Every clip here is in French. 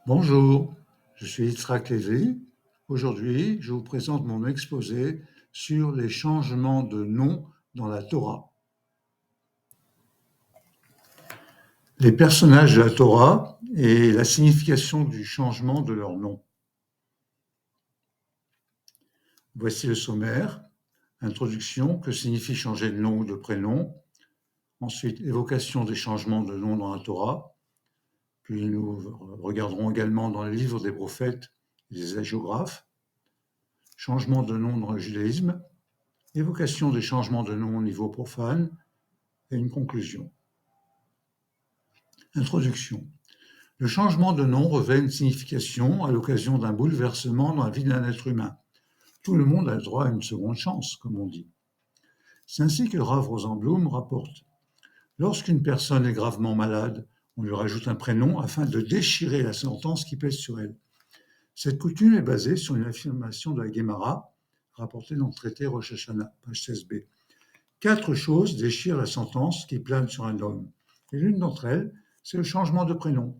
Bonjour, je suis Yitzhak Lévy. Aujourd'hui, je vous présente mon exposé sur les changements de nom dans la Torah. Les personnages de la Torah et la signification du changement de leur nom. Voici le sommaire. Introduction, que signifie changer de nom ou de prénom. Ensuite, évocation des changements de nom dans la Torah. Puis nous regarderons également dans les livres des prophètes et des hagiographes. Changement de nom dans le judaïsme. Évocation des changements de nom au niveau profane et une conclusion. Introduction. Le changement de nom revêt une signification à l'occasion d'un bouleversement dans la vie d'un être humain. Tout le monde a le droit à une seconde chance, comme on dit. C'est ainsi que Rav Rosenblum rapporte. Lorsqu'une personne est gravement malade, on lui rajoute un prénom afin de déchirer la sentence qui pèse sur elle. Cette coutume est basée sur une affirmation de la Guémara, rapportée dans le traité Rosh Hashanah, page 16b. 4 choses déchirent la sentence qui plane sur un homme. Et l'une d'entre elles, c'est le changement de prénom.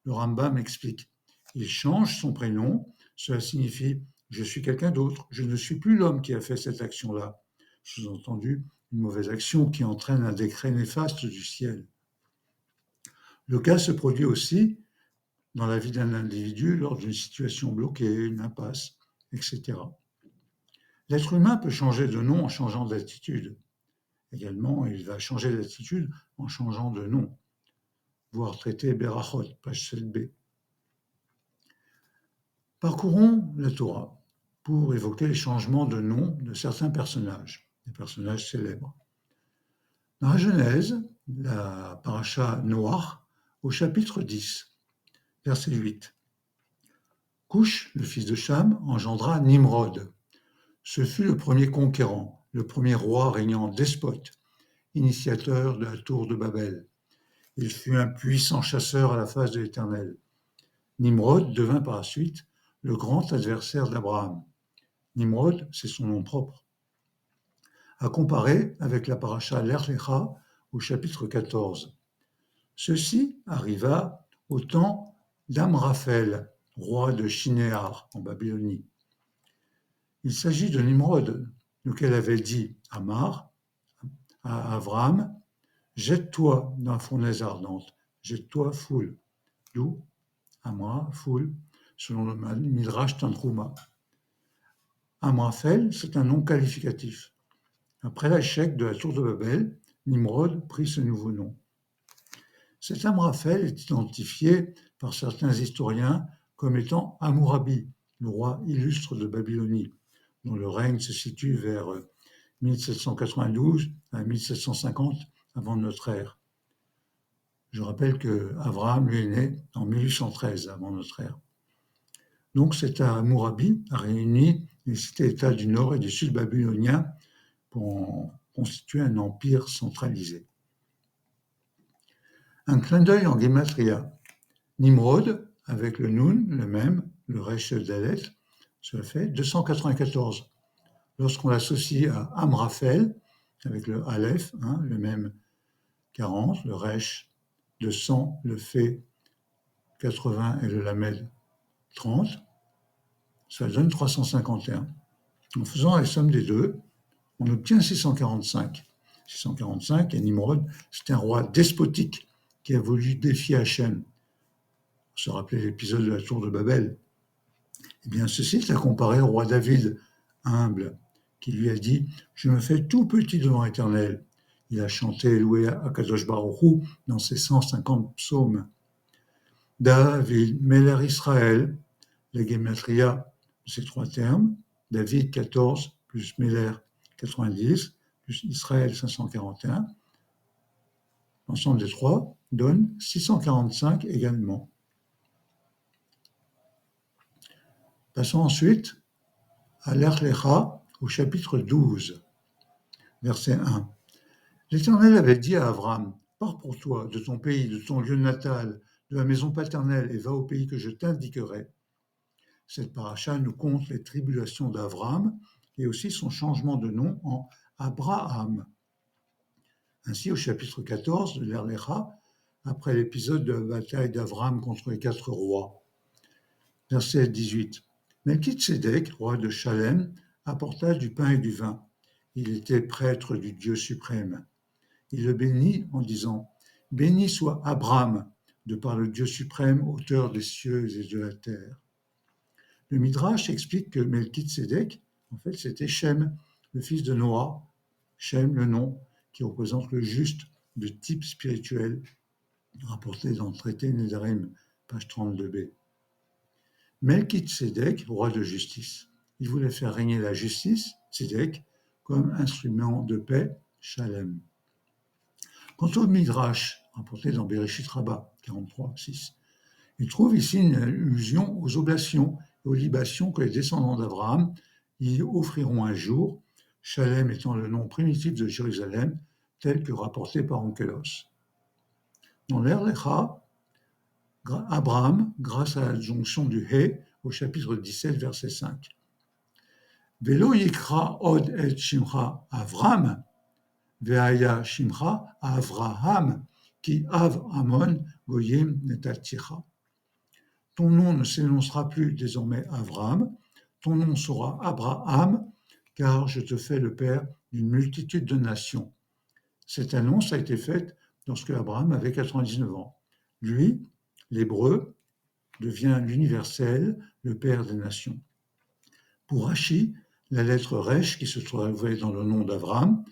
Le Rambam explique. Il change son prénom, cela signifie « je suis quelqu'un d'autre, je ne suis plus l'homme qui a fait cette action-là ». Sous-entendu, une mauvaise action qui entraîne un décret néfaste du ciel. Le cas se produit aussi dans la vie d'un individu lors d'une situation bloquée, une impasse, etc. L'être humain peut changer de nom en changeant d'attitude. Également, il va changer d'attitude en changeant de nom. Voir traité Berachot, page 7b. Parcourons la Torah pour évoquer les changements de nom de certains personnages, des personnages célèbres. Dans la Genèse, la paracha Noach, au chapitre 10, verset 8. Coush, le fils de Cham, engendra Nimrod. Ce fut le premier conquérant, le premier roi régnant despote, initiateur de la tour de Babel. Il fut un puissant chasseur à la face de l'Éternel. Nimrod devint par la suite le grand adversaire d'Abraham. Nimrod, c'est son nom propre. À comparer avec la paracha Lech Lecha au chapitre 14. Ceci arriva au temps d'Amraphel, roi de Shinéar en Babylonie. Il s'agit de Nimrod, lequel avait dit à Abraham, « Jette-toi dans la fournaise ardente, jette-toi foule ». D'où Amra, foule, selon le Midrash Tantrouma. Amraphel, c'est un nom qualificatif. Après l'échec de la tour de Babel, Nimrod prit ce nouveau nom. Cet Amraphel est identifié par certains historiens comme étant Hammurabi, le roi illustre de Babylonie, dont le règne se situe vers 1792 à 1750 avant notre ère. Je rappelle que Abraham, lui, est né en 1813 avant notre ère. Donc cet Hammurabi a réuni les cités-États du nord et du sud babyloniens pour constituer un empire centralisé. Un clin d'œil en Gematria. Nimrod, avec le Nun, le même, le Resh Dalet, cela fait 294. Lorsqu'on l'associe à Amraphel, avec le Aleph, le même 40, le Resh 200, le Fait 80 et le Lamed 30, ça donne 351. En faisant la somme des deux, on obtient 645. 645, et Nimrod, c'est un roi despotique qui a voulu défier Hachem. On se rappelait l'épisode de la tour de Babel. Eh bien, ceci est à comparer au roi David, humble, qui lui a dit « Je me fais tout petit devant l'Éternel ». Il a chanté et loué Akadosh Baruch Hu dans ses 150 psaumes. David, Meler Israël, la Gematria de ces trois termes, David 14 plus Meler 90 plus Israël 541, l'ensemble des trois donne 645 également. Passons ensuite à Lech Lecha au chapitre 12, verset 1. L'Éternel avait dit à Abraham, « Pars pour toi de ton pays, de ton lieu natal, de la maison paternelle, et va au pays que je t'indiquerai. » Cette paracha nous conte les tribulations d'Abraham et aussi son changement de nom en Abraham. Ainsi, au chapitre 14 de Lech Lecha, après l'épisode de la bataille d'Abraham contre les 4 rois, Verset 18. Melchitsédek, roi de Chalem, apporta du pain et du vin. Il était prêtre du Dieu suprême. Il le bénit en disant « Béni soit Abraham, de par le Dieu suprême, auteur des cieux et de la terre. » Le Midrash explique que Melchitsédek, en fait, c'était Shem, le fils de Noah. Shem, le nom qui représente le juste de type spirituel, rapporté dans le traité Nedarim, page 32b. Melchitsédek, roi de justice. Il voulait faire régner la justice, Tzédek, comme instrument de paix, Shalem. Quant au Midrash, rapporté dans Bereshit Rabbah, 43-6, il trouve ici une allusion aux oblations et aux libations que les descendants d'Abraham y offriront un jour, Shalem étant le nom primitif de Jérusalem, tel que rapporté par Onkelos. Dans l'Erlecha, Abraham, grâce à l'adjonction du He au chapitre 17, verset 5. Velo yikra od et shimcha Avram, ve'aya shimcha Avraham, ki av amon goyim netaticha. Ton nom ne s'énoncera plus désormais Avraham, ton nom sera Abraham, car je te fais le père d'une multitude de nations. Cette annonce a été faite lorsque Abraham avait 99 ans. Lui, l'hébreu, devient l'universel, le père des nations. Pour Rashi, la lettre Resh, qui se trouvait dans le nom d'Abraham,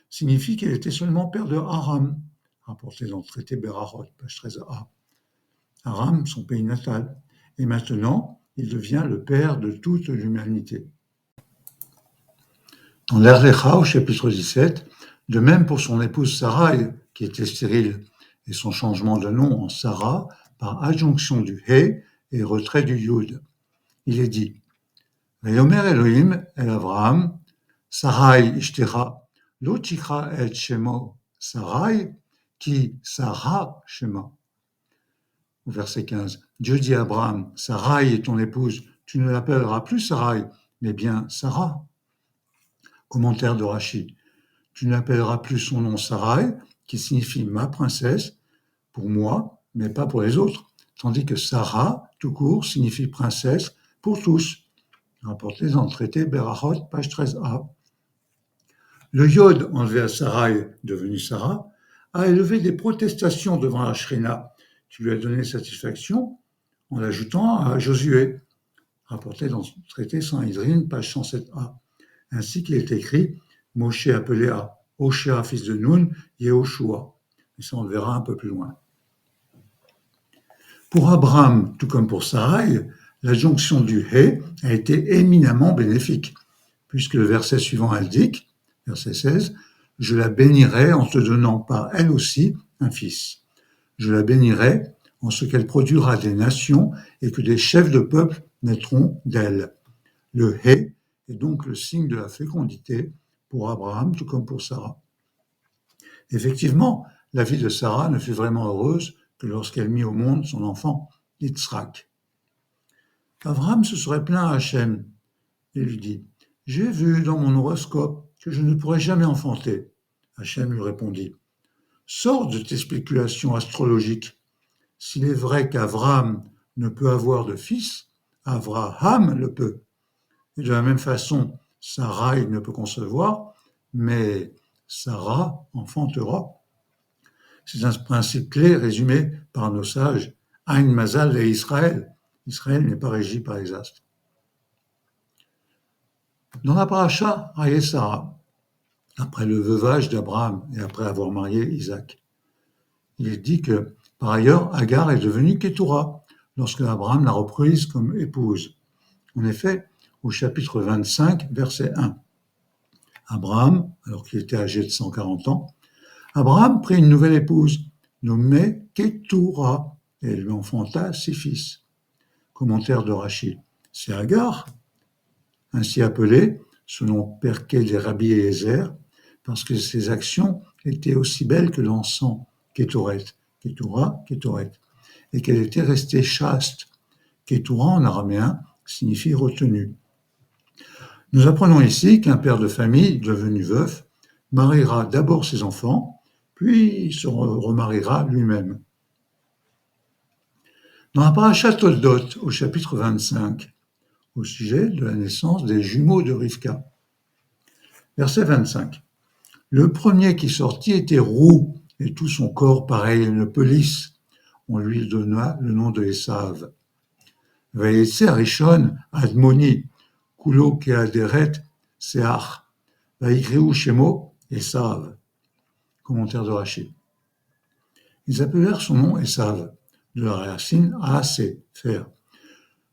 signifie qu'il était seulement père de Aram, rapporté dans le traité Berachot, page 13a. Aram, son pays natal. Et maintenant, il devient le père de toute l'humanité. Dans l'Erlecha, au chapitre 17, de même pour son épouse Sarai, qui était stérile, et son changement de nom en Sarah, par adjonction du He et retrait du Yud. Il est dit « Vayomer Elohim el Avraham, Sarai ishtecha, lo tikra et shemo Sarai, ki Sarah shema. » Au verset 15, Dieu dit à Abraham, Sarai est ton épouse, tu ne l'appelleras plus Sarai, mais bien Sarah. Commentaire de Rashi, tu n'appelleras plus son nom Sarai, qui signifie ma princesse, pour moi, mais pas pour les autres, tandis que Sarah, tout court, signifie princesse pour tous, rapporté dans le traité Berachot, page 13a. Le Yod enlevé à Sarai, devenu Sarah, a élevé des protestations devant la Shrina, qui lui a donné satisfaction en l'ajoutant à Josué, rapporté dans le traité Sanhedrin, page 107a. Ainsi qu'il est écrit, Moshe appelé à Hoshea, fils de Nun, Yehoshua. Et ça, on le verra un peu plus loin. Pour Abraham, tout comme pour Sarai, l'adjonction du He a été éminemment bénéfique, puisque le verset suivant indique, verset 16, « Je la bénirai en te donnant par elle aussi un fils. Je la bénirai en ce qu'elle produira des nations et que des chefs de peuple naîtront d'elle. » Le He est donc le signe de la fécondité pour Abraham, tout comme pour Sarah. Effectivement, la vie de Sarah ne fut vraiment heureuse que lorsqu'elle mit au monde son enfant, Yitzhak. Abraham se serait plaint à Hachem et lui dit « J'ai vu dans mon horoscope que je ne pourrais jamais enfanter. » Hachem lui répondit « Sors de tes spéculations astrologiques. S'il est vrai qu'Abraham ne peut avoir de fils, Abraham le peut. Et de la même façon, Sarai ne peut concevoir, mais Sarah enfantera. » C'est un principe clé résumé par nos sages, Ain Mazal et Israël. Israël n'est pas régi par les astres. Dans la paracha Haye Sarah, après le veuvage d'Abraham et après avoir marié Isaac, il est dit que, par ailleurs, Agar est devenue Ketura lorsque Abraham l'a reprise comme épouse. En effet, au chapitre 25, verset 1, Abraham, alors qu'il était âgé de 140 ans, Abraham prit une nouvelle épouse, nommée Ketura, et elle lui enfanta 6 fils. Commentaire de Rashi. C'est Agar, ainsi appelée, selon Perké des Rabbi Eliezer, parce que ses actions étaient aussi belles que l'encens, Ketoret, Ketura, Ketoret, et qu'elle était restée chaste. Ketura en araméen signifie retenu. Nous apprenons ici qu'un père de famille, devenu veuf, mariera d'abord ses enfants, puis se remariera lui-même. Dans la paracha Toldot, au chapitre 25, au sujet de la naissance des jumeaux de Rivka. Verset 25. Le premier qui sortit était roux, et tout son corps pareil à une pelisse. On lui donna le nom de Esav. Vayetze Arishon Admoni, Kulo Keaderet Seach, Vaikreu Shemo Esav. Commentaire de Rashi. Ils appelèrent son nom Esav, de la racine Aase, faire.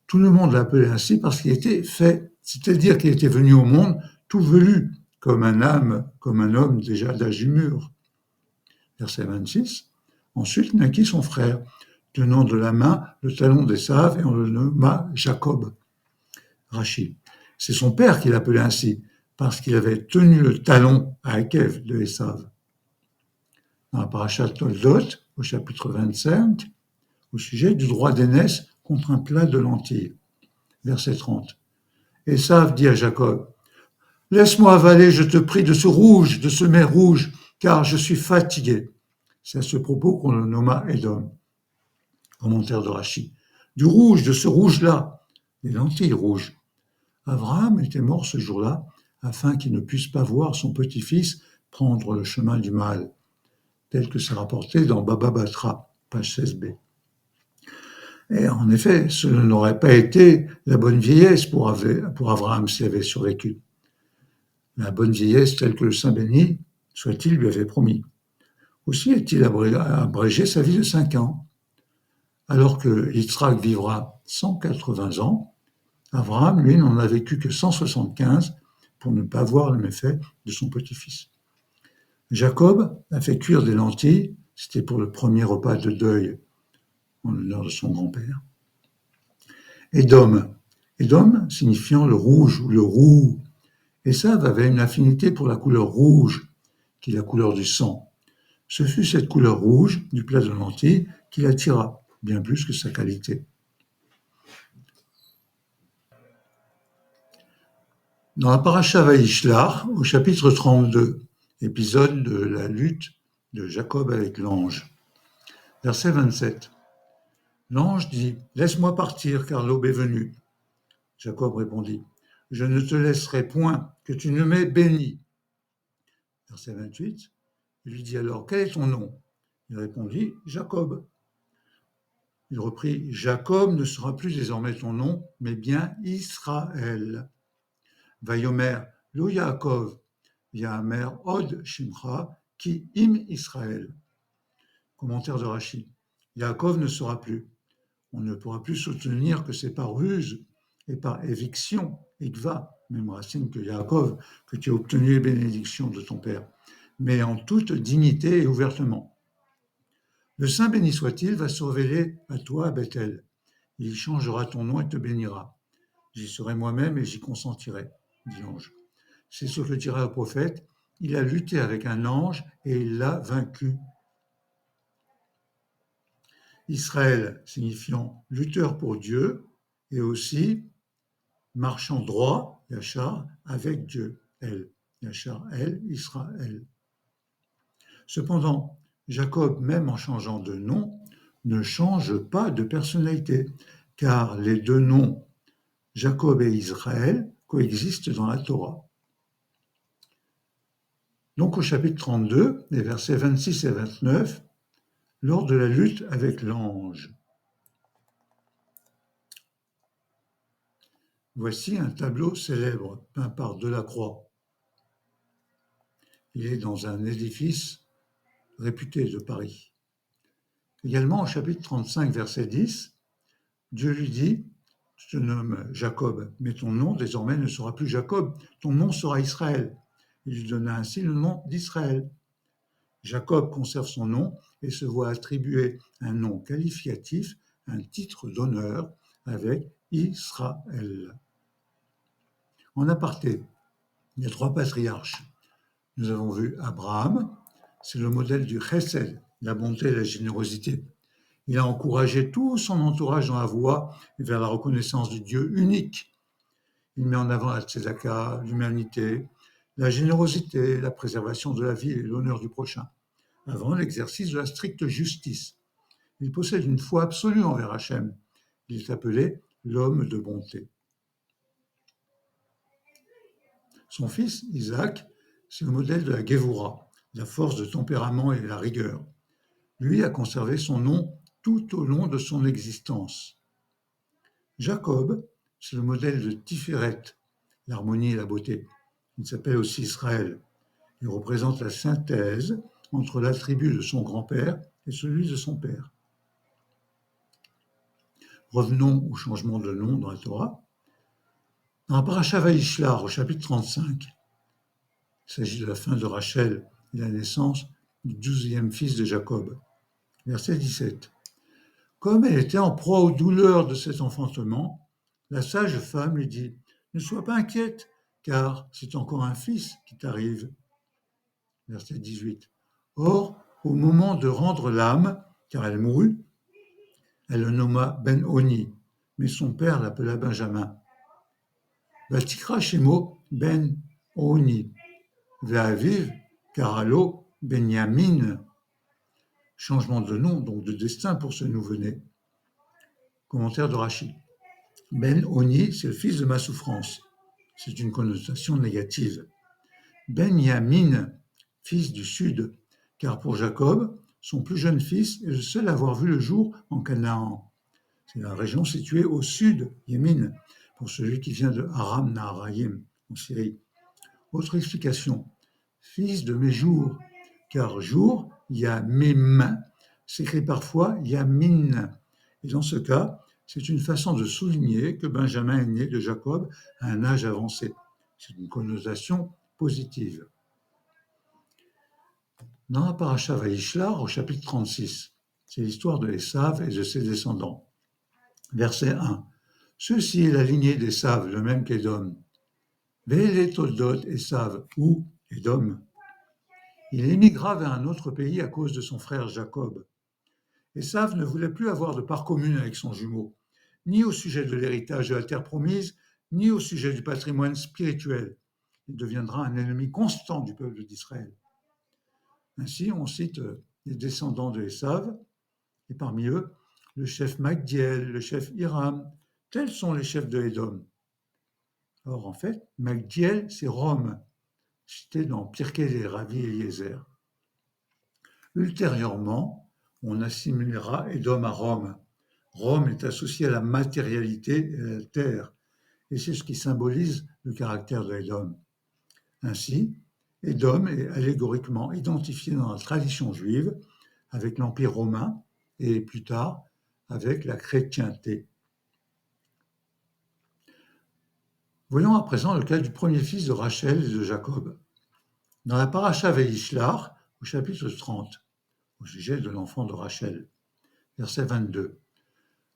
Tout le monde l'appelait ainsi parce qu'il était fait, c'est-à-dire qu'il était venu au monde tout velu, comme un âme, comme un homme déjà d'âge mûr. Verset 26. Ensuite naquit son frère, tenant de la main le talon d'Esav, et on le nomma Jacob. Rashi. C'est son père qui l'appelait ainsi, parce qu'il avait tenu le talon à Akev de Esav. Dans la parasha Toldot, au chapitre 25, au sujet du droit d'aînesse contre un plat de lentilles. Verset 30. Esav dit à Jacob, « Laisse-moi avaler, je te prie, de ce rouge, de ce mets rouge, car je suis fatigué. » C'est à ce propos qu'on le nomma Édom. Commentaire de Rashi. Du rouge, de ce rouge-là, des lentilles rouges. Abraham était mort ce jour-là, afin qu'il ne puisse pas voir son petit-fils prendre le chemin du mal, tel que c'est rapporté dans Baba Batra, page 16b. Et en effet, ce n'aurait pas été la bonne vieillesse pour Abraham s'il avait survécu. La bonne vieillesse telle que le Saint béni, soit-il, lui avait promis. Aussi a-t-il abrégé sa vie de 5 ans. Alors que Yitzhak vivra 180 ans, Abraham, lui, n'en a vécu que 175 pour ne pas voir le méfait de son petit-fils. Jacob a fait cuire des lentilles, c'était pour le premier repas de deuil en l'honneur de son grand-père. Édom signifiant le rouge ou le roux. Esav avait une affinité pour la couleur rouge, qui est la couleur du sang. Ce fut cette couleur rouge du plat de lentilles qui l'attira, bien plus que sa qualité. Dans la paracha Vayishlach, au chapitre 32, épisode de la lutte de Jacob avec l'ange, verset 27. L'ange dit « Laisse-moi partir, car l'aube est venue. » Jacob répondit « Je ne te laisserai point, que tu ne m'aies béni. » Verset 28. Il lui dit alors « Quel est ton nom ?» Il répondit « Jacob. » Il reprit « Jacob ne sera plus désormais ton nom, mais bien Israël. » Vayomer lo Yaakov, Yaamer od Shimcha, ki im Israël. Commentaire de Rashi. Yaakov ne sera plus. On ne pourra plus soutenir que c'est par ruse et par éviction, Ikva, même racine que Yaakov, que tu as obtenu les bénédictions de ton père, mais en toute dignité et ouvertement. Le Saint béni soit-il va se révéler à toi à Bethel. Il changera ton nom et te bénira. J'y serai moi-même et j'y consentirai, dit l'ange. C'est ce que dira le prophète. Il a lutté avec un ange et il l'a vaincu. Israël signifiant lutteur pour Dieu et aussi marchant droit, Yachar, avec Dieu, El. Yachar, El, Israël. Cependant, Jacob, même en changeant de nom, ne change pas de personnalité, car les deux noms, Jacob et Israël, coexistent dans la Torah. Donc au chapitre 32, les versets 26 et 29, lors de la lutte avec l'ange. Voici un tableau célèbre peint par Delacroix. Il est dans un édifice réputé de Paris. Également au chapitre 35, verset 10, Dieu lui dit, je te nomme Jacob, mais ton nom désormais ne sera plus Jacob, ton nom sera Israël. Il lui donna ainsi le nom d'Israël. Jacob conserve son nom et se voit attribuer un nom qualificatif, un titre d'honneur avec Israël. En aparté, il y a 3 patriarches. Nous avons vu Abraham, c'est le modèle du chesed, la bonté et la générosité. Il a encouragé tout son entourage dans la voie vers la reconnaissance du Dieu unique. Il met en avant la tzedaka, l'humanité, la générosité, la préservation de la vie et l'honneur du prochain, avant l'exercice de la stricte justice. Il possède une foi absolue envers Hachem. Il est appelé l'homme de bonté. Son fils, Isaac, c'est le modèle de la Gévoura, la force de tempérament et la rigueur. Lui a conservé son nom tout au long de son existence. Jacob, c'est le modèle de Tiferet, l'harmonie et la beauté. Il s'appelle aussi Israël. Il représente la synthèse entre l'attribut de son grand-père et celui de son père. Revenons au changement de nom dans la Torah. Dans la Parasha Vaïshlar, au chapitre 35, il s'agit de la fin de Rachel et la naissance du 12e fils de Jacob. Verset 17. Comme elle était en proie aux douleurs de cet enfantement, la sage femme lui dit « Ne sois pas inquiète, car c'est encore un fils qui t'arrive. » Verset 18. Or, au moment de rendre l'âme, car elle mourut, elle le nomma Ben-Oni, mais son père l'appela Benjamin. Vatikra Shemo Ben-Oni, Ve'aviv Karalo Benyamin. Changement de nom, donc de destin pour ce nouveau-né. Commentaire de Rashi. Ben-Oni, c'est le fils de ma souffrance. C'est une connotation négative. Benyamin, fils du sud, car pour Jacob, son plus jeune fils est le seul à avoir vu le jour en Canaan. C'est la région située au sud, Yémin, pour celui qui vient de Aram Naharaim, en Syrie. Autre explication, fils de mes jours, car jour, Yamim, s'écrit parfois Yamin. Et dans ce cas, c'est une façon de souligner que Benjamin est né de Jacob à un âge avancé. C'est une connotation positive. Dans la Parasha Vaïshlar, au chapitre 36, c'est l'histoire de Esav et de ses descendants. Verset 1. Ceci est la lignée d'Esav, le même qu'Édom. Ve'ele toldot Esav, ou Édom. Il émigra vers un autre pays à cause de son frère Jacob. Esav ne voulait plus avoir de part commune avec son jumeau, ni au sujet de l'héritage de la terre promise, ni au sujet du patrimoine spirituel. Il deviendra un ennemi constant du peuple d'Israël. Ainsi, on cite les descendants de Esav, et parmi eux, le chef Magdiel, le chef Hiram, tels sont les chefs de Édom. Or, en fait, Magdiel, c'est Rome, cité dans Pirkei des Ravi Eliezer. Ultérieurement, on assimilera Édom à Rome. Rome est associée à la matérialité et à la terre, et c'est ce qui symbolise le caractère de Édom. Ainsi, Édom est allégoriquement identifié dans la tradition juive avec l'Empire romain et plus tard avec la chrétienté. Voyons à présent le cas du premier fils de Rachel et de Jacob. Dans la Parasha Vaïshlar, au chapitre 30, au sujet de l'enfant de Rachel, verset 22.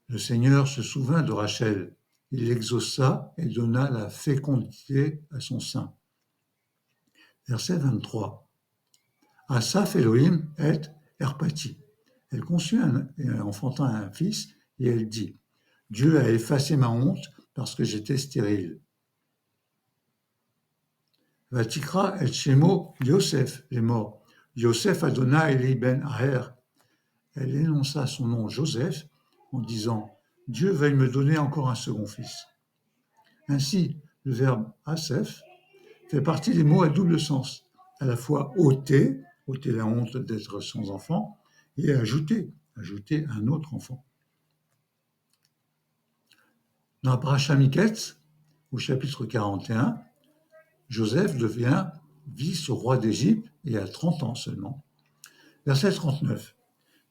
Le Seigneur se souvint de Rachel, il l'exauça et donna la fécondité à son sein. Verset 23. Asaph Elohim et Herpati. Elle conçut et enfanta un fils, et elle dit, Dieu a effacé ma honte parce que j'étais stérile. Vatikra et Shemo Yosef, les morts. Yosef Adonai Eli ben Aher. Elle énonça son nom Joseph en disant, Dieu veuille me donner encore un second fils. Ainsi, le verbe asef fait partie des mots à double sens, à la fois ôter la honte d'être sans enfant, et ajouter un autre enfant. Dans la Parasha Miketz, au chapitre 41, Joseph devient vice-roi d'Égypte et a 30 ans seulement. Verset 39.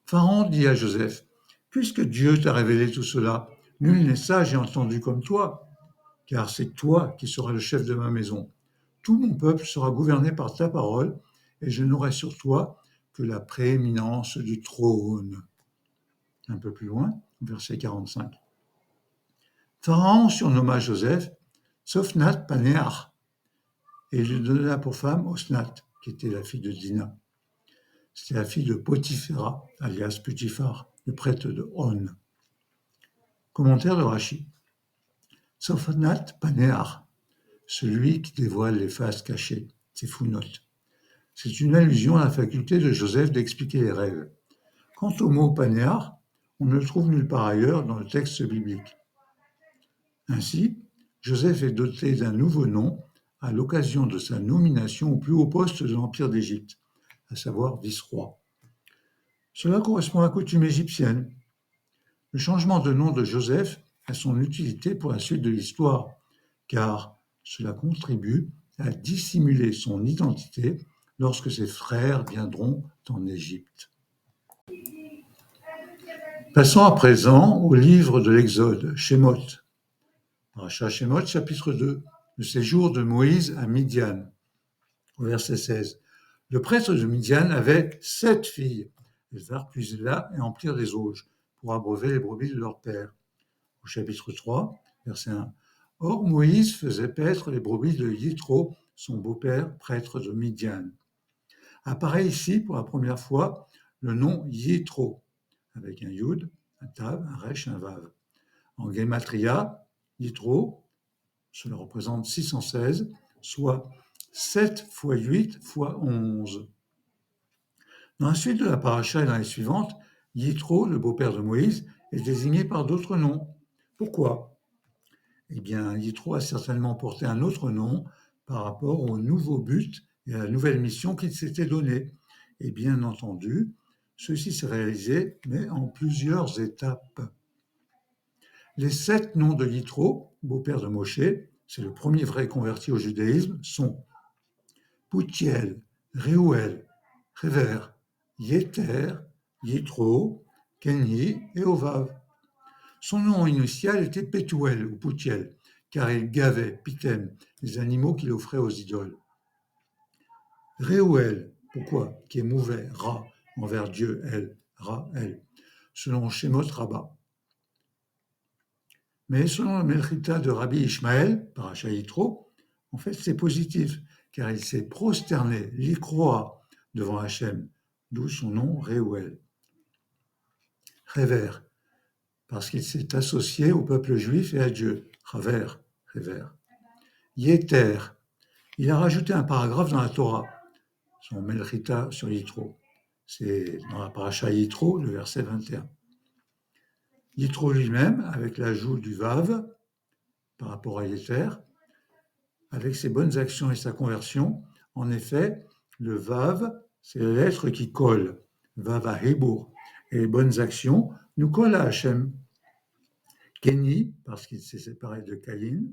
Pharaon dit à Joseph, « Puisque Dieu t'a révélé tout cela, nul n'est sage et entendu comme toi, car c'est toi qui seras le chef de ma maison. Tout mon peuple sera gouverné par ta parole, et je n'aurai sur toi que la prééminence du trône. » Un peu plus loin, verset 45. Pharaon surnomma Joseph Sophnat Panéar, et il lui donna pour femme Osnat, qui était la fille de Dina. C'était la fille de Potiphéra, alias Putifar, le prêtre de On. Commentaire de Rashi. Sophnat Panéar, celui qui dévoile les faces cachées, c'est Founot. C'est une allusion à la faculté de Joseph d'expliquer les rêves. Quant au mot Panéar, on ne le trouve nulle part ailleurs dans le texte biblique. Ainsi, Joseph est doté d'un nouveau nom à l'occasion de sa nomination au plus haut poste de l'Empire d'Égypte, à savoir vice-roi. Cela correspond à la coutume égyptienne. Le changement de nom de Joseph a son utilité pour la suite de l'histoire, car cela contribue à dissimuler son identité lorsque ses frères viendront en Égypte. Passons à présent au livre de l'Exode, Shemot. Parashat Shemot, chapitre 2, le séjour de Moïse à Midian, au verset 16. Le prêtre de Midian avait 7 filles. Elles vinrent puiser là et emplir des auges pour abreuver les brebis de leur père. Au chapitre 3, verset 1. Or, Moïse faisait paître les brebis de Yitro, son beau-père, prêtre de Midian. Apparaît ici pour la première fois le nom Yitro, avec un Yud, un Tav, un Resh, un Vav. En Gematria, Yitro, cela représente 616, soit 7 fois 8 fois 11. Dans la suite de la paracha et dans les suivantes, Yitro, le beau-père de Moïse, est désigné par d'autres noms. Pourquoi ? Eh bien, Yitro a certainement porté un autre nom par rapport au nouveau but et à la nouvelle mission qu'il s'était donnée. Et bien entendu, ceci s'est réalisé, mais en plusieurs étapes. Les 7 noms de Yitro, beau-père de Moshe, c'est le premier vrai converti au judaïsme, sont Poutiel, Réouel, Réver, Yéter, Yitro, Kenyi et Ovav. Son nom initial était Pétuel ou Poutiel, car il gavait, Pitem, les animaux qu'il offrait aux idoles. Réouel, pourquoi ? Qui émouvait, Ra, envers Dieu, El, Ra, El, selon Shemot Rabba. Mais selon le Melchita de Rabbi Ishmael, Parashat Yitro, en fait c'est positif, car il s'est prosterné, l'Ikroa, devant Hachem, d'où son nom Réouel. Réver, parce qu'il s'est associé au peuple juif et à Dieu. Raver, Réver. Yéter, il a rajouté un paragraphe dans la Torah, son Melchita sur Yitro. C'est dans la Parashat Yitro, le verset 21. Yitro lui-même, avec l'ajout du Vav, par rapport à Yéter, avec ses bonnes actions et sa conversion, en effet, le Vav, c'est la lettre qui colle, Vav à Hibour, et les bonnes actions nous collent à Hachem. Kenny, parce qu'il s'est séparé de Caïn,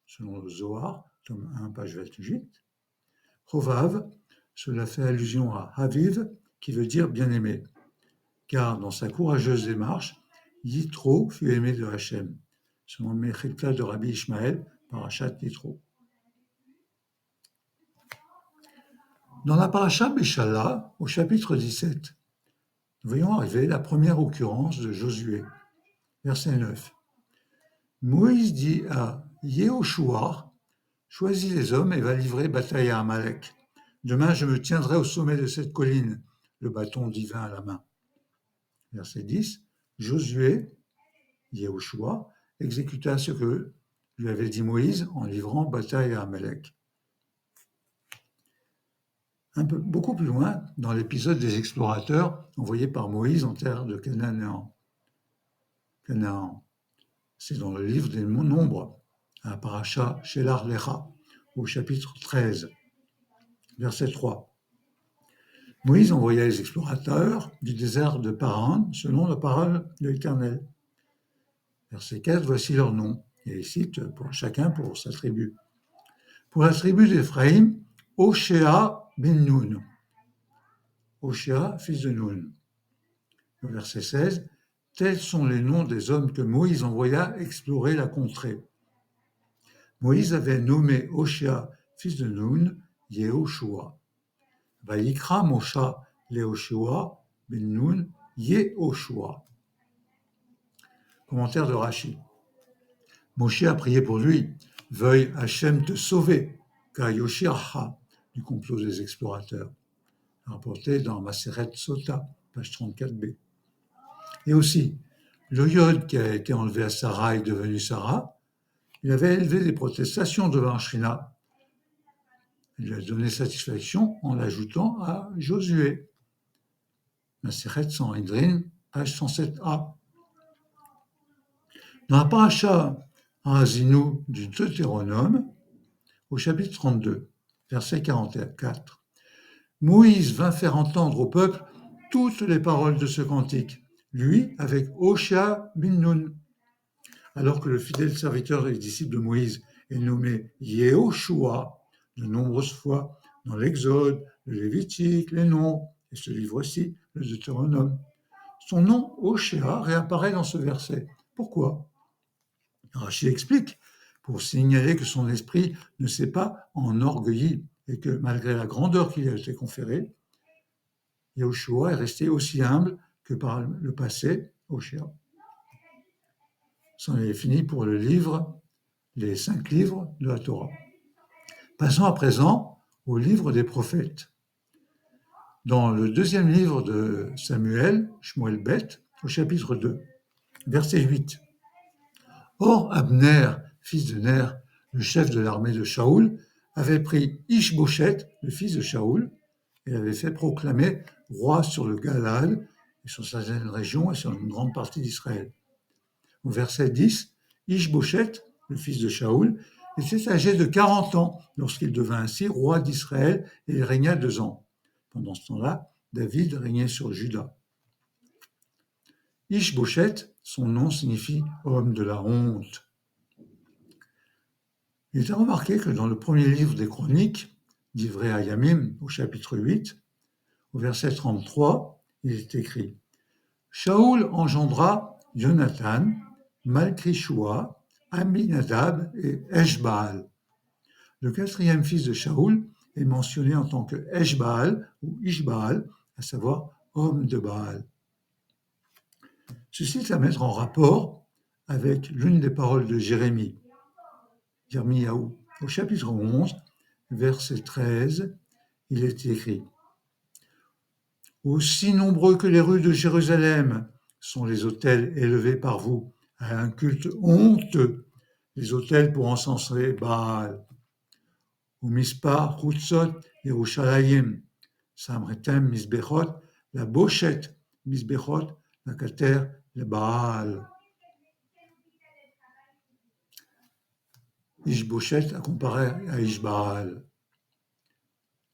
selon le Zohar, tome 1, page 28. Hovav, cela fait allusion à Haviv, qui veut dire bien-aimé, car dans sa courageuse démarche, Yitro fut aimé de Hachem, selon le Mechilta de Rabbi Ishmael, Parashat Yitro. Dans la Parashat Béchala, au chapitre 17, nous voyons arriver la première occurrence de Josué, verset 9. Moïse dit à Yehoshua, choisis les hommes et va livrer bataille à Amalek. Demain, je me tiendrai au sommet de cette colline, le bâton divin à la main. Verset 10. Josué, Yehoshua, exécuta ce que lui avait dit Moïse en livrant bataille à Amalek. Beaucoup plus loin, dans l'épisode des explorateurs envoyés par Moïse en terre de Canaan. C'est dans le livre des Nombres, à Parashat Shelar Lecha, au chapitre 13, verset 3. Moïse envoya les explorateurs du désert de Paran selon la parole de l'Éternel. Verset 4, voici leurs noms. Et il cite pour chacun pour sa tribu. Pour la tribu d'Éphraïm, Oshéa ben Nun. Oshéa, fils de Nun. Au verset 16, tels sont les noms des hommes que Moïse envoya explorer la contrée. Moïse avait nommé Oshéa, fils de Nun, Yehoshua. Vayikra Moshe Lehoshua ben Nun, Yehoshua. Commentaire de Rashi. Moshe a prié pour lui. Veuille Hachem te sauver, car Yoshiaha, du complot des explorateurs, rapporté dans Maseret Sota, page 34b. Et aussi, le Yod qui a été enlevé à Sarah est devenu Sarah. Il avait élevé des protestations devant Shrina. Il lui a donné satisfaction en l'ajoutant à Josué. Maseret Sanhedrin, page 107a. Dans la paracha Haazinu du Deutéronome, au chapitre 32, verset 44, Moïse vint faire entendre au peuple toutes les paroles de ce cantique, lui avec Oshéa bin Nun, alors que le fidèle serviteur et disciple de Moïse est nommé Yehoshua de nombreuses fois dans l'Exode, le Lévitique, les Nombres et ce livre-ci, le Deutéronome. Son nom, Oshéa, réapparaît dans ce verset. Pourquoi? Rachid explique, pour signaler que son esprit ne s'est pas enorgueilli et que malgré la grandeur qui lui a été conférée, Yehoshua est resté aussi humble que par le passé, Oshéa. C'en est fini pour le livre, les 5 livres de la Torah. Passons à présent au livre des prophètes. Dans le deuxième livre de Samuel, Shmuel Bet, au chapitre 2, verset 8. Or, Abner, fils de Ner, le chef de l'armée de Shaoul, avait pris Ishboshet, le fils de Shaoul, et l'avait fait proclamer roi sur le Galad, et sur certaines régions et sur une grande partie d'Israël. Au verset 10, Ishboshet, le fils de Shaoul, était âgé de 40 ans lorsqu'il devint ainsi roi d'Israël et il régna 2 ans. Pendant ce temps-là, David régnait sur Juda. Ishboshet, son nom signifie homme de la honte. Il est à remarquer que dans le premier livre des Chroniques, d'Ivré à Yamim, au chapitre 8, au verset 33, il est écrit « Shaoul engendra Jonathan, Malchishua, Aminadab et Eshbaal. Le 4e fils de Shaoul est mentionné en tant que Eshbaal ou Ishbaal, à savoir homme de Baal. Ceci est à mettre en rapport avec l'une des paroles de Jérémie, Yirmiyahu. Au chapitre 11, verset 13, il est écrit « Aussi nombreux que les rues de Jérusalem sont les autels élevés par vous à un culte honteux, les autels pour encenser Baal. Ou Mispar, Hutzot, Yerushalayim, Samretem, Misbechot, la Bochet, Misbechot, la Kater, le Baal. » Ishboshet a comparé à Ishbaal.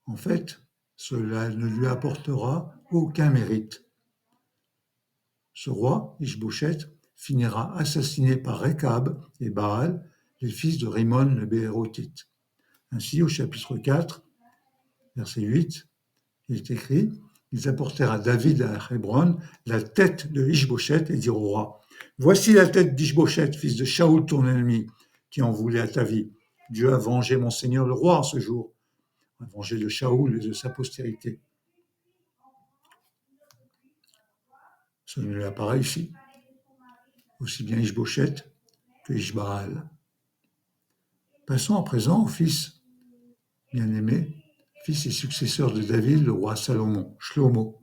En fait, cela ne lui apportera aucun mérite. Ce roi, Ishboshet, finira assassiné par Rekab et Baal, les fils de Rimon le Béhérothite. Ainsi, au chapitre 4, verset 8, il est écrit « Ils apportèrent à David à Hébron la tête de Ishboshet et dirent au roi « Voici la tête d'Ishboshet, fils de Shaoul, ton ennemi, qui en voulait à ta vie. Dieu a vengé mon seigneur le roi en ce jour, a vengé de Shaoul et de sa postérité. » Ce ne lui a pas réussi. Aussi bien Ishboshet que Ishbaal. Passons à présent au fils bien-aimé, fils et successeur de David, le roi Salomon, Shlomo.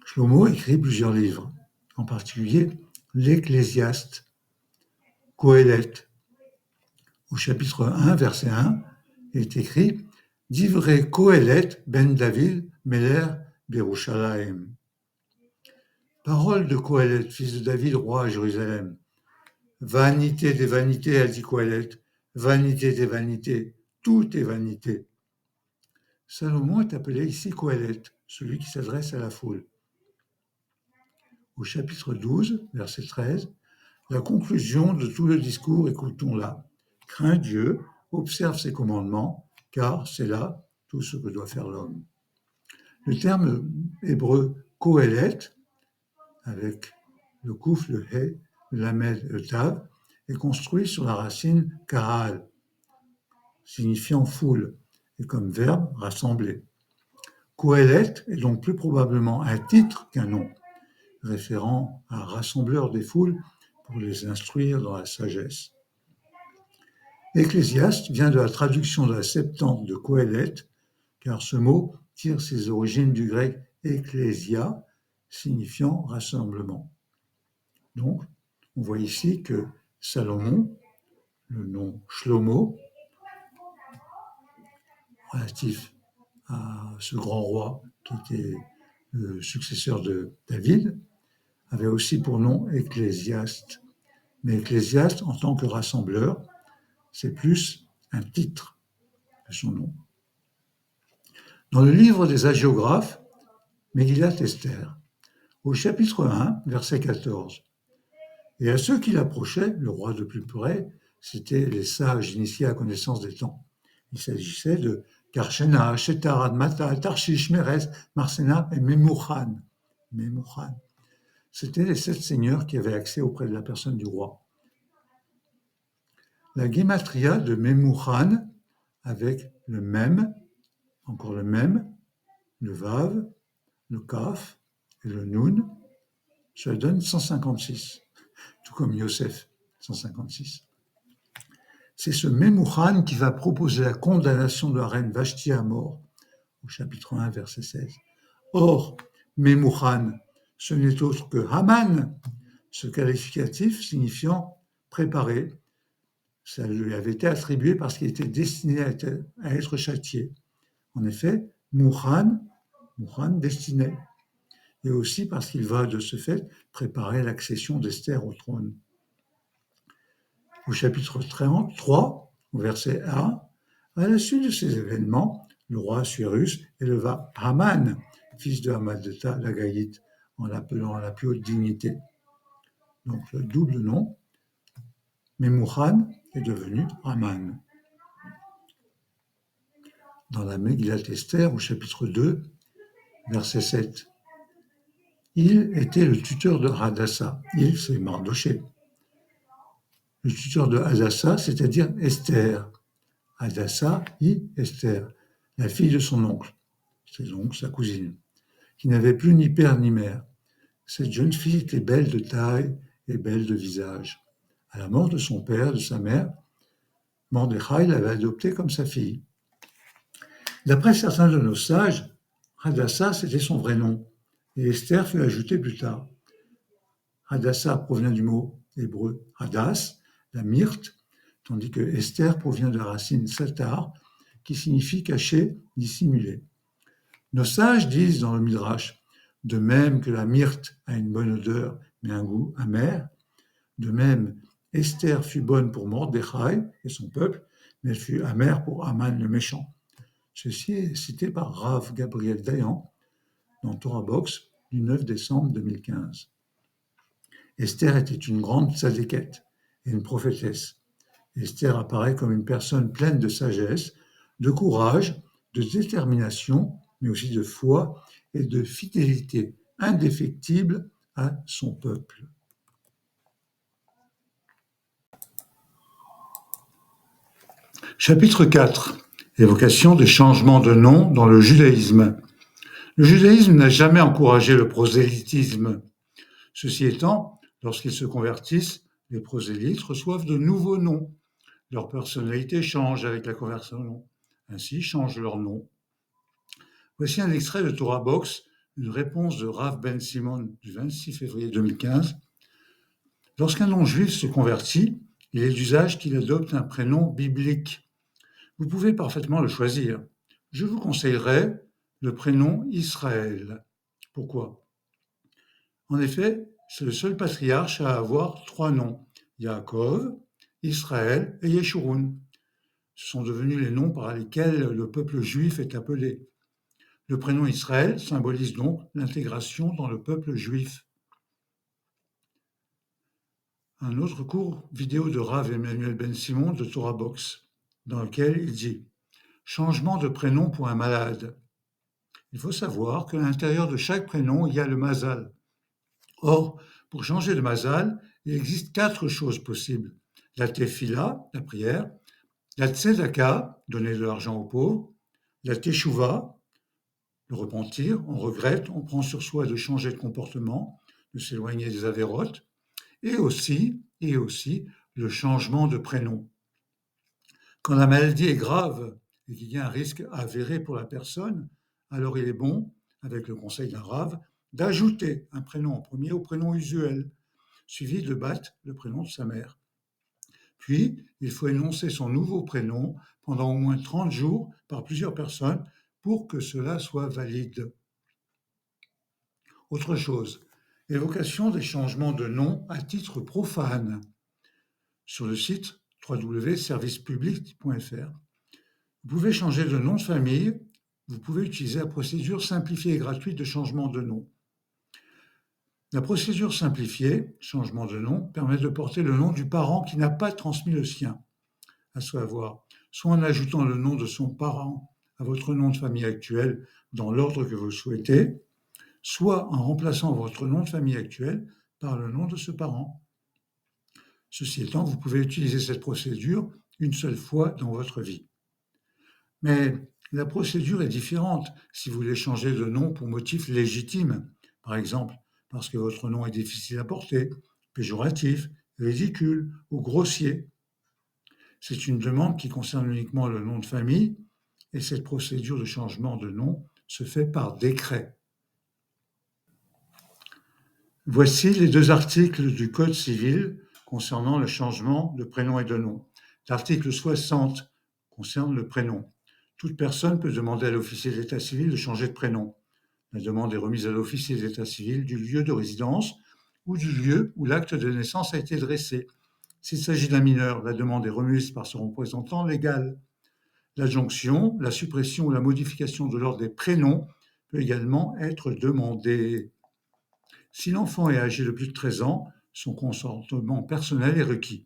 Shlomo écrit plusieurs livres, en particulier l'Ecclésiaste, Qohélet. Au chapitre 1, verset 1, il est écrit « Divrei Qohélet ben David, Meler Berushalayim ». Parole de Qohélet, fils de David, roi à Jérusalem. Vanité des vanités, a dit Qohélet, vanité des vanités, tout est vanité. Salomon est appelé ici Qohélet, celui qui s'adresse à la foule. Au chapitre 12, verset 13, la conclusion de tout le discours, écoutons-la. Crains Dieu, observe ses commandements, car c'est là tout ce que doit faire l'homme. Le terme hébreu Qohélet, avec le kouf, le he, le lamed, le tav, est construit sur la racine kahal, signifiant foule, et comme verbe rassembler. Qohélet est donc plus probablement un titre qu'un nom, référant à un rassembleur des foules pour les instruire dans la sagesse. Ecclésiaste vient de la traduction de la Septante de Qohélet, car ce mot tire ses origines du grec ecclésia, signifiant rassemblement. Donc, on voit ici que Salomon, le nom Shlomo, relatif à ce grand roi qui était le successeur de David, avait aussi pour nom ecclésiaste. Mais ecclésiaste, en tant que rassembleur, c'est plus un titre que son nom. Dans le livre des hagiographes, Megillat Esther, au chapitre 1, verset 14, et à ceux qui l'approchaient, le roi de plus près, c'étaient les sages initiés à connaissance des temps. Il s'agissait de Karshena, Shetar, Admata, Tarshish, Meres, Marsena et Memouchan. C'étaient les 7 seigneurs qui avaient accès auprès de la personne du roi. La guématria de Memouchan, avec le même, encore le même, le vav, le kaf et le nun, ça donne 156, tout comme Yosef, 156. C'est ce Memouchan qui va proposer la condamnation de la reine Vashti à mort, au chapitre 1, verset 16. Or, Memouchan, ce n'est autre que Haman, ce qualificatif signifiant préparé. Ça lui avait été attribué parce qu'il était destiné à être châtié. En effet, Mouchan, destiné, et aussi parce qu'il va de ce fait préparer l'accession d'Esther au trône. Au chapitre 33, au verset 1, à la suite de ces événements, le roi Assuérus éleva Haman, fils de Hammedatha l'Agagite, en l'appelant à la plus haute dignité. Donc le double nom, Memouchan est devenu Haman. Dans la Megillat Esther, au chapitre 2, verset 7, il était le tuteur de Hadassah. Il, c'est Mardoché. Le tuteur de Hadassah, c'est-à-dire Esther. Hadassah, Esther, la fille de son oncle, c'est donc sa cousine, qui n'avait plus ni père ni mère. Cette jeune fille était belle de taille et belle de visage. À la mort de son père, de sa mère, Mordechai l'avait adoptée comme sa fille. D'après certains de nos sages, Hadassah, c'était son vrai nom, et Esther fut ajoutée plus tard. Hadassah provient du mot hébreu Hadass, la myrte, tandis que Esther provient de la racine satar, qui signifie cacher, dissimuler. Nos sages disent dans le Midrash, de même que la myrte a une bonne odeur, mais un goût amer, de même Esther fut bonne pour Mordechai et son peuple, mais elle fut amère pour Haman le méchant. Ceci est cité par Rav Gabriel Dayan dans Torah Box du 9 décembre 2015. Esther était une grande tzadékette et une prophétesse. Esther apparaît comme une personne pleine de sagesse, de courage, de détermination, mais aussi de foi et de fidélité indéfectible à son peuple. Chapitre 4. Évocation des changements de nom dans le judaïsme. Le judaïsme n'a jamais encouragé le prosélytisme. Ceci étant, lorsqu'ils se convertissent, les prosélytes reçoivent de nouveaux noms. Leur personnalité change avec la conversion. Ainsi changent leur nom. Voici un extrait de Torah Box, une réponse de Rav Ben Simon du 26 février 2015. Lorsqu'un non-juif se convertit, il est d'usage qu'il adopte un prénom biblique. Vous pouvez parfaitement le choisir. Je vous conseillerais le prénom Israël. Pourquoi ? En effet, c'est le seul patriarche à avoir 3 noms, Yaakov, Israël et Yeshurun. Ce sont devenus les noms par lesquels le peuple juif est appelé. Le prénom Israël symbolise donc l'intégration dans le peuple juif. Un autre cours vidéo de Rav Emmanuel Ben Simon de Torah Box, dans lequel il dit « Changement de prénom pour un malade ». Il faut savoir qu'à l'intérieur de chaque prénom, il y a le mazal. Or, pour changer de mazal, il existe 4 choses possibles. La tefila, la prière, la tzedaka, donner de l'argent aux pauvres, la teshuva, le repentir, on regrette, on prend sur soi de changer de comportement, de s'éloigner des avérotes, et aussi le changement de prénom. Quand la maladie est grave et qu'il y a un risque avéré pour la personne, alors il est bon, avec le conseil d'un rave, d'ajouter un prénom en premier au prénom usuel, suivi de battre le prénom de sa mère. Puis, il faut énoncer son nouveau prénom pendant au moins 30 jours par plusieurs personnes pour que cela soit valide. Autre chose, Évocation des changements de nom à titre profane sur le site www.servicepublic.fr. Vous pouvez changer de nom de famille. Vous pouvez utiliser la procédure simplifiée et gratuite de changement de nom. La procédure simplifiée, changement de nom, permet de porter le nom du parent qui n'a pas transmis le sien, à savoir soit en ajoutant le nom de son parent à votre nom de famille actuel dans l'ordre que vous souhaitez, soit en remplaçant votre nom de famille actuel par le nom de ce parent. Ceci étant, vous pouvez utiliser cette procédure une seule fois dans votre vie. Mais la procédure est différente si vous voulez changer de nom pour motif légitime, par exemple parce que votre nom est difficile à porter, péjoratif, ridicule ou grossier. C'est une demande qui concerne uniquement le nom de famille et cette procédure de changement de nom se fait par décret. Voici les 2 articles du Code civil concernant le changement de prénom et de nom. L'article 60 concerne le prénom. Toute personne peut demander à l'officier d'état civil de changer de prénom. La demande est remise à l'officier d'état civil du lieu de résidence ou du lieu où l'acte de naissance a été dressé. S'il s'agit d'un mineur, la demande est remise par son représentant légal. L'adjonction, la suppression ou la modification de l'ordre des prénoms peut également être demandée. Si l'enfant est âgé de plus de 13 ans, son consentement personnel est requis.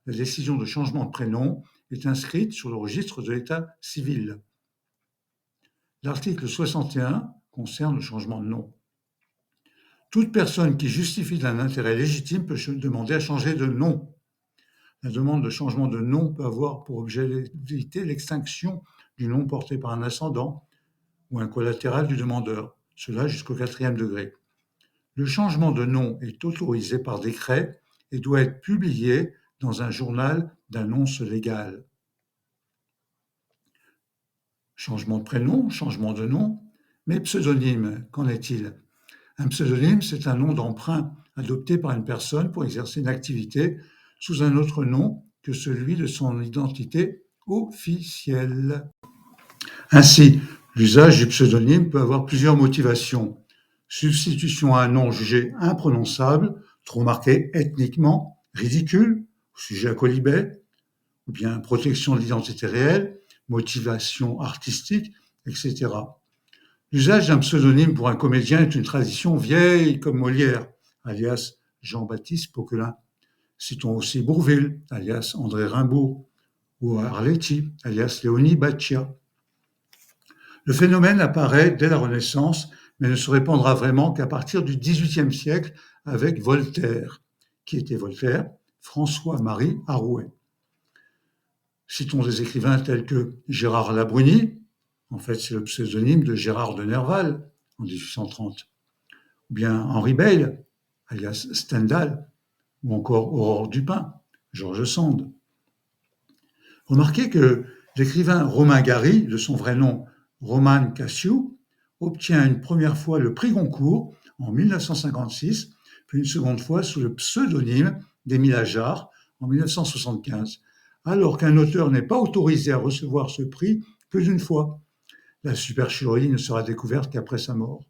La décision de changement de prénom est inscrite sur le registre de l'état civil. L'article 61 concerne le changement de nom. Toute personne qui justifie d'un intérêt légitime peut demander à changer de nom. La demande de changement de nom peut avoir pour objet d'éviter l'extinction du nom porté par un ascendant ou un collatéral du demandeur, cela jusqu'au 4e degré. Le changement de nom est autorisé par décret et doit être publié dans un journal d'annonce légale. Changement de prénom, changement de nom, mais pseudonyme, qu'en est-il ? Un pseudonyme, c'est un nom d'emprunt adopté par une personne pour exercer une activité sous un autre nom que celui de son identité officielle. Ainsi, l'usage du pseudonyme peut avoir plusieurs motivations. Substitution à un nom jugé imprononçable, trop marqué ethniquement, ridicule, sujet à colibet, ou bien protection de l'identité réelle, motivation artistique, etc. L'usage d'un pseudonyme pour un comédien est une tradition vieille comme Molière, alias Jean-Baptiste Poquelin. Citons aussi Bourvil, alias André Rimbaud, ou Arletty, alias Léonie Baccia. Le phénomène apparaît dès la Renaissance, mais ne se répandra vraiment qu'à partir du XVIIIe siècle avec Voltaire. Qui était Voltaire ? François-Marie Arouet. Citons des écrivains tels que Gérard Labruni, en fait c'est le pseudonyme de Gérard de Nerval en 1830, ou bien Henri Beyle, alias Stendhal, ou encore Aurore Dupin, George Sand. Remarquez que l'écrivain Romain Gary, de son vrai nom Roman Cassiu, obtient une première fois le prix Goncourt en 1956, puis une seconde fois sous le pseudonyme d'Émile Ajar en 1975, alors qu'un auteur n'est pas autorisé à recevoir ce prix plus d'une fois. La supercherie ne sera découverte qu'après sa mort.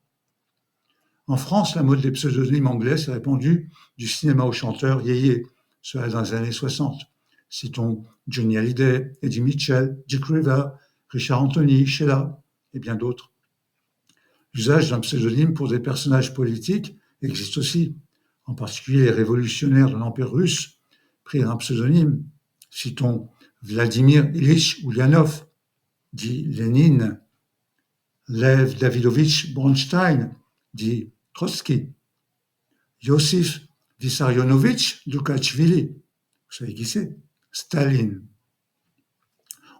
En France, la mode des pseudonymes anglais s'est répandue du cinéma au chanteur yéyé, cela dans les années 60. Citons Johnny Hallyday, Eddie Mitchell, Dick River, Richard Anthony, Sheila et bien d'autres. L'usage d'un pseudonyme pour des personnages politiques existe aussi. En particulier, les révolutionnaires de l'Empire russe prirent un pseudonyme. Citons Vladimir Ilyich Ulyanov, dit Lénine, Lev Davidovich Bronstein, dit Trotsky, Yossif Vissarionovitch Doukachvili, vous savez qui c'est, Staline.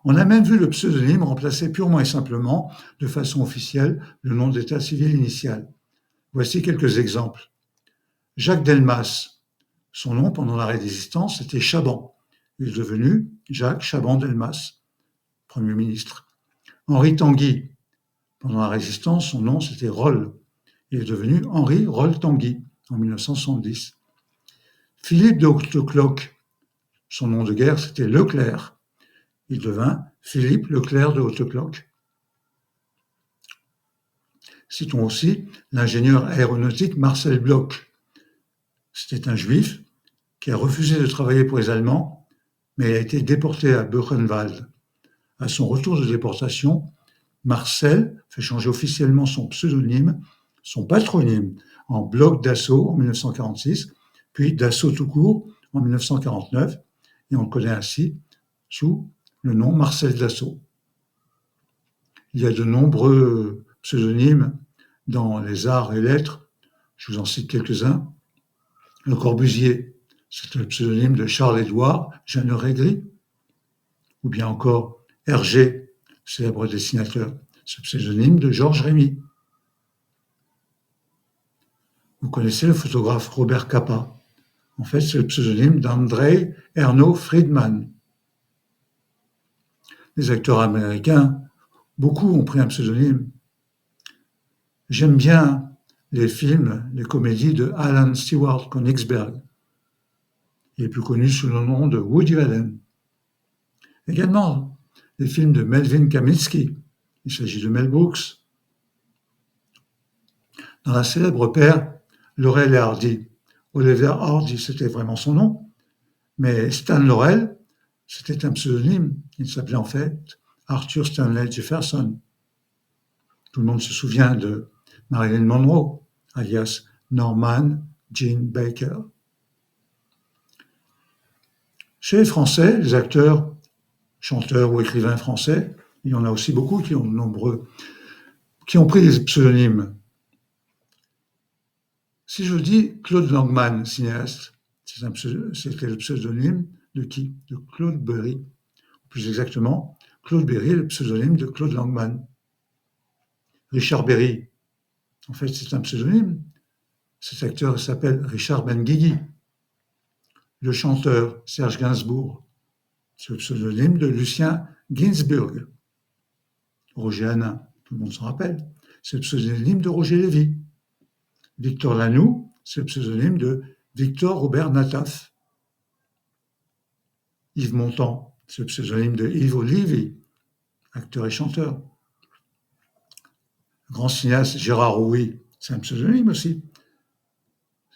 On a même vu le pseudonyme remplacer purement et simplement, de façon officielle, le nom d'état civil initial. Voici quelques exemples. Jacques Delmas, son nom pendant la Résistance était Chaban. Il est devenu Jacques Chaban-Delmas, Premier ministre. Henri Tanguy, pendant la Résistance, son nom c'était Roll. Il est devenu Henri Roll-Tanguy en 1970. Philippe de Hautecloque, son nom de guerre c'était Leclerc. Il devint Philippe Leclerc de Hautecloque. Citons aussi l'ingénieur aéronautique Marcel Bloch, C'était un juif qui a refusé de travailler pour les Allemands, mais il a été déporté à Buchenwald. À son retour de déportation, Marcel fait changer officiellement son pseudonyme, son patronyme, en Bloch Dassault en 1946, puis Dassault tout court en 1949, et on le connaît ainsi sous le nom Marcel Dassault. Il y a de nombreux pseudonymes dans les arts et lettres, je vous en cite quelques-uns. Le Corbusier, c'est le pseudonyme de Charles-Édouard Jeanneret-Gris, ou bien encore Hergé, célèbre dessinateur, c'est le pseudonyme de Georges Rémy. Vous connaissez le photographe Robert Capa. En fait, c'est le pseudonyme d'Andrei Erno Friedman. Les acteurs américains, beaucoup ont pris un pseudonyme. J'aime bien les films, les comédies de Alan Stewart Königsberg. Il est plus connu sous le nom de Woody Allen. Également, les films de Melvin Kaminsky. Il s'agit de Mel Brooks. Dans la célèbre paire Laurel et Hardy, Oliver Hardy, c'était vraiment son nom, mais Stan Laurel, c'était un pseudonyme. Il s'appelait en fait Arthur Stanley Jefferson. Tout le monde se souvient de Marilyn Monroe, alias Norman Jean Baker. Chez les Français, les acteurs, chanteurs ou écrivains français, il y en a aussi beaucoup qui ont pris des pseudonymes. Si je dis Claude Langmann, cinéaste, c'était le pseudonyme de qui? De Claude Berry. Plus exactement, Claude Berry est le pseudonyme de Claude Langmann. Richard Berry, en fait, c'est un pseudonyme. Cet acteur s'appelle Richard Benguigui. Le chanteur Serge Gainsbourg, c'est le pseudonyme de Lucien Gainsbourg. Roger Hanin, tout le monde s'en rappelle, c'est le pseudonyme de Roger Lévy. Victor Lanoux, c'est le pseudonyme de Victor Robert Nataf. Yves Montand, c'est le pseudonyme de Yves Olivier, acteur et chanteur. Le grand cinéaste Gérard Rouy, c'est un pseudonyme aussi.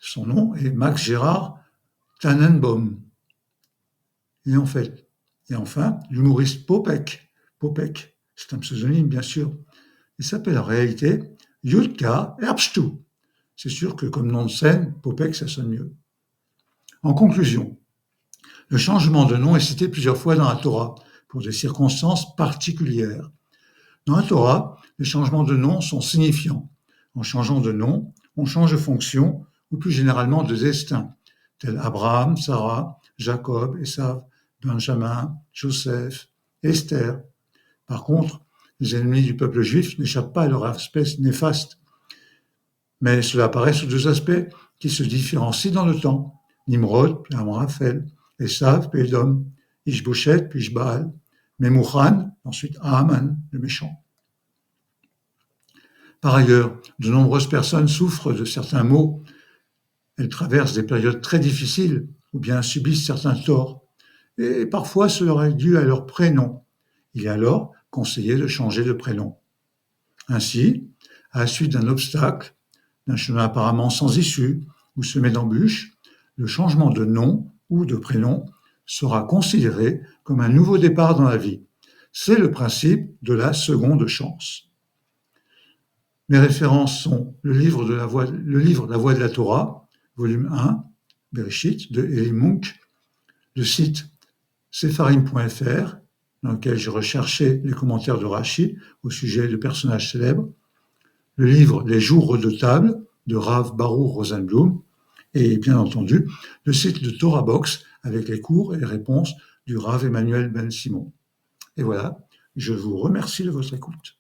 Son nom est Max Gérard Tannenbaum. Et enfin, l'humoriste Popek. Popek, c'est un pseudonyme, bien sûr. Il s'appelle en réalité Jutka Herbstu. C'est sûr que comme nom de scène, Popek, ça sonne mieux. En conclusion, le changement de nom est cité plusieurs fois dans la Torah pour des circonstances particulières. Dans la Torah, les changements de nom sont signifiants. En changeant de nom, on change de fonction ou plus généralement de destin, tels Abraham, Sarah, Jacob, Esav, Benjamin, Joseph, Esther. Par contre, les ennemis du peuple juif n'échappent pas à leur aspect néfaste. Mais cela apparaît sous deux aspects qui se différencient dans le temps. Nimrod, puis Amraphel, Esav, puis Edom, Ishboshet, puis Ishbaal, Memouchan, ensuite Haman, le méchant. Par ailleurs, de nombreuses personnes souffrent de certains maux. Elles traversent des périodes très difficiles ou bien subissent certains torts. Et parfois, cela est dû à leur prénom. Il est alors conseillé de changer de prénom. Ainsi, à la suite d'un obstacle, d'un chemin apparemment sans issue ou semé d'embûches, le changement de nom ou de prénom sera considéré comme un nouveau départ dans la vie. C'est le principe de la seconde chance. Mes références sont le livre La Voix de la Torah, volume 1, Bereshit, de Eli Munk, le site sepharim.fr, dans lequel j'ai recherché les commentaires de Rashi au sujet de personnages célèbres, le livre Les Jours redoutables de Rav Baruch Rosenblum, et bien entendu, le site de Torah Box avec les cours et les réponses du Rav Emmanuel Ben Simon. Et voilà, je vous remercie de votre écoute.